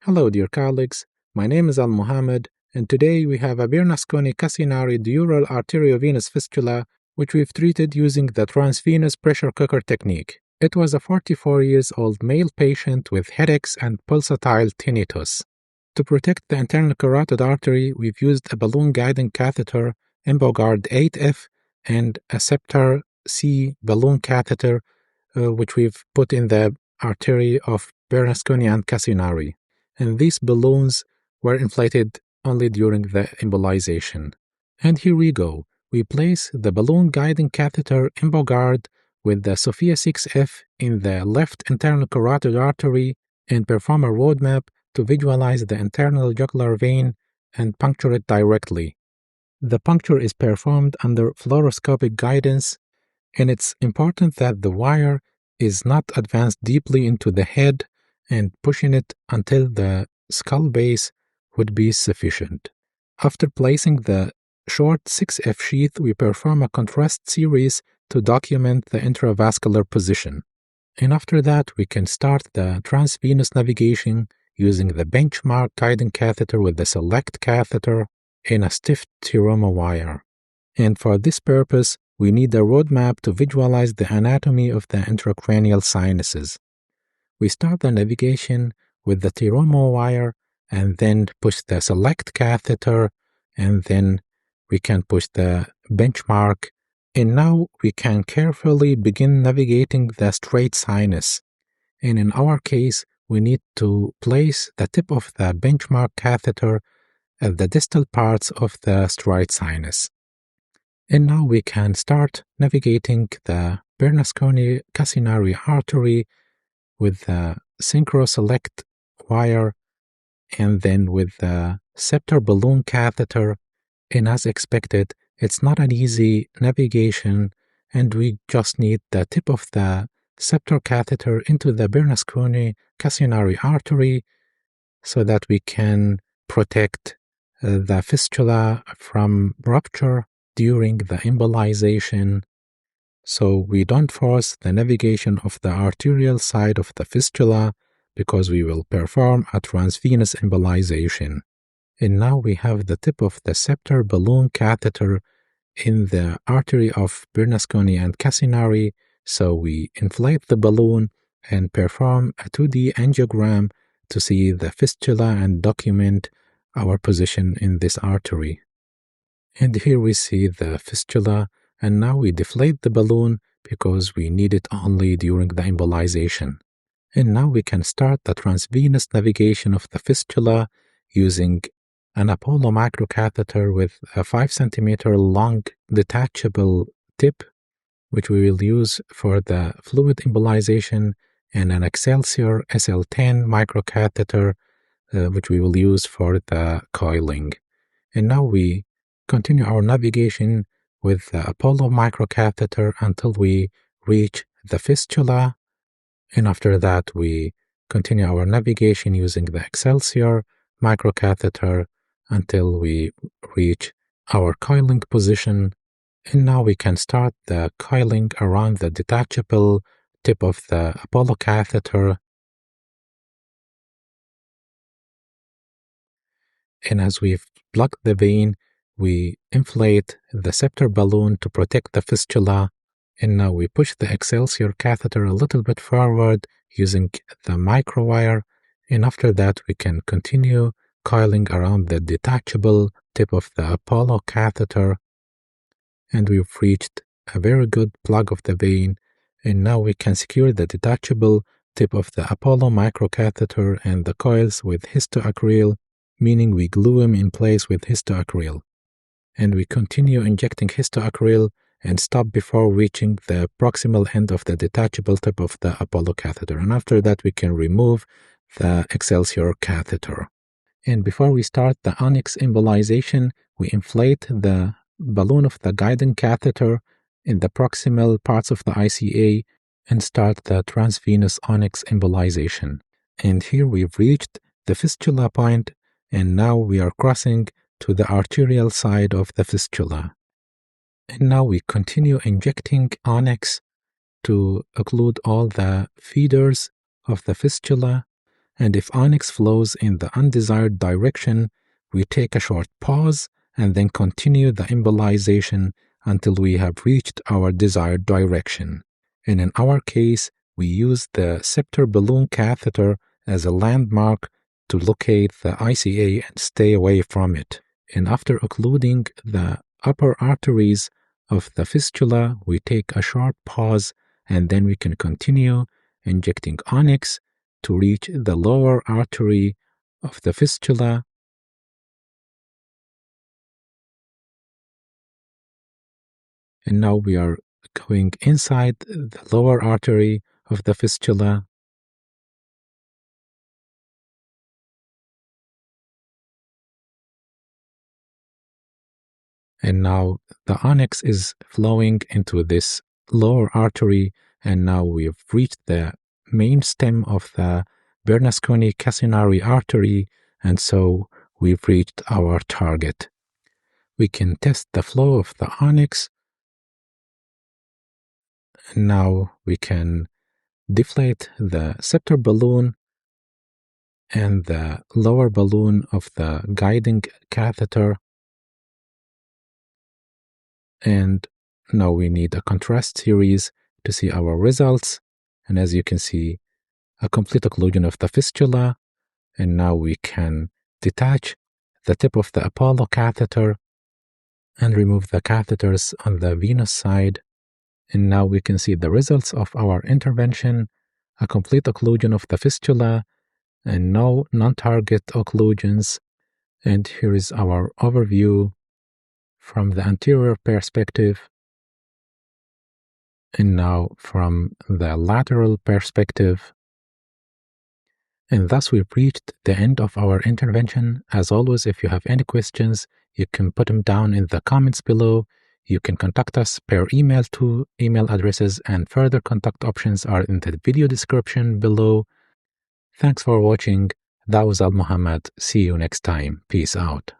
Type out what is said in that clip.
Hello, dear colleagues. My name is Al Muhammad, and today we have a Bernasconi Cassinari dural arteriovenous fistula, which we've treated using the transvenous pressure cooker technique. It was a 44 years old male patient with headaches and pulsatile tinnitus. To protect the internal carotid artery, we've used a balloon guiding catheter, EmboGuard 8F, and a Scepter C balloon catheter, which we've put in the artery of Bernasconi and Cassinari. And these balloons were inflated only during the embolization. And here we go. We place the balloon guiding catheter EmboGuard with the Sophia 6F in the left internal carotid artery and perform a roadmap to visualize the internal jugular vein and puncture it directly. The puncture is performed under fluoroscopic guidance, and it's important that the wire is not advanced deeply into the head and pushing it until the skull base would be sufficient. After placing the short 6F sheath, we perform a contrast series to document the intravascular position. And after that, we can start the transvenous navigation using the benchmark guiding catheter with the select catheter and a stiff Teromo wire. And for this purpose, we need a roadmap to visualize the anatomy of the intracranial sinuses. We start the navigation with the Teromo wire and then push the select catheter, and then we can push the benchmark. And now we can carefully begin navigating the straight sinus. And in our case, we need to place the tip of the benchmark catheter at the distal parts of the straight sinus. And now we can start navigating the Bernasconi Cassinari artery with the synchro select wire and then with the Scepter balloon catheter. And as expected, it's not an easy navigation, and we just need the tip of the Scepter catheter into the Bernasconi Cassinari artery so that we can protect the fistula from rupture during the embolization. So we don't force the navigation of the arterial side of the fistula because we will perform a transvenous embolization. And now we have the tip of the Scepter balloon catheter in the artery of Bernasconi and Cassinari, so we inflate the balloon and perform a 2D angiogram to see the fistula and document our position in this artery. And here we see the fistula, and now we deflate the balloon because we need it only during the embolization. And now we can start the transvenous navigation of the fistula using an Apollo microcatheter with a 5 centimeter long detachable tip, which we will use for the fluid embolization, and an Excelsior SL10 microcatheter, which we will use for the coiling. And now we continue our navigation with the Apollo microcatheter until we reach the fistula, and after that we continue our navigation using the Excelsior microcatheter until we reach our coiling position. And now we can start the coiling around the detachable tip of the Apollo catheter. And as we've plugged the vein, we inflate the Scepter balloon to protect the fistula. And now we push the Excelsior catheter a little bit forward using the microwire. And after that, we can continue coiling around the detachable tip of the Apollo catheter. And we've reached a very good plug of the vein. And now we can secure the detachable tip of the Apollo microcatheter and the coils with histoacryl, meaning we glue them in place with histoacryl. And we continue injecting histoacryl and stop before reaching the proximal end of the detachable tip of the Apollo catheter. And after that, we can remove the Excelsior catheter. And before we start the Onyx embolization, we inflate the balloon of the guiding catheter in the proximal parts of the ICA and start the Transvenous Onyx embolization. And here we've reached the fistula point, and now we are crossing to the arterial side of the fistula. And now we continue injecting Onyx to occlude all the feeders of the fistula. and if onyx flows in the undesired direction, we take a short pause and then continue the embolization until we have reached our desired direction. And in our case, we use the septal balloon catheter as a landmark to locate the ICA and stay away from it. And after occluding the upper arteries of the fistula, we take a short pause and then we can continue injecting onyx to reach the lower artery of the fistula. And now we are going inside the lower artery of the fistula. And now the onyx is flowing into this lower artery, and now we've reached the main stem of the Bernasconi Cassinari artery, and so we've reached our target. We can test the flow of the onyx. And now we can deflate the septal balloon and the lower balloon of the guiding catheter. And now we need a contrast series to see our results. And as you can see, a complete occlusion of the fistula. And now we can detach the tip of the Apollo catheter and remove the catheters on the venous side. And now we can see the results of our intervention, a complete occlusion of the fistula and no non-target occlusions. And here is our overview from the anterior perspective, and now from the lateral perspective. And thus we've reached the end of our intervention. As always, if you have any questions, you can put them down in the comments below. You can contact us per email to email addresses, and further contact options are in the video description below. Thanks for watching. That was Al Muhammad. See you next time. Peace out.